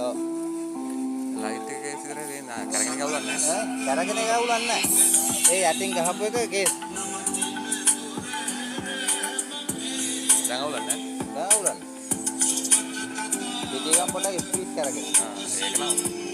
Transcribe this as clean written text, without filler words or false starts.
ඔව්. ලයිට් එකේ ඉස්සර වෙන කරගෙන ගවුලන්නේ ඈ කරගෙන ගවුලන්නේ නැහැ. ඒ යටින් ගහපු එක කේස්. දැන් අවුලන්නේ ගවුලන්නේ. පිටිගම් පොඩක් ස්පීඩ් කරගෙන. ඒක නම්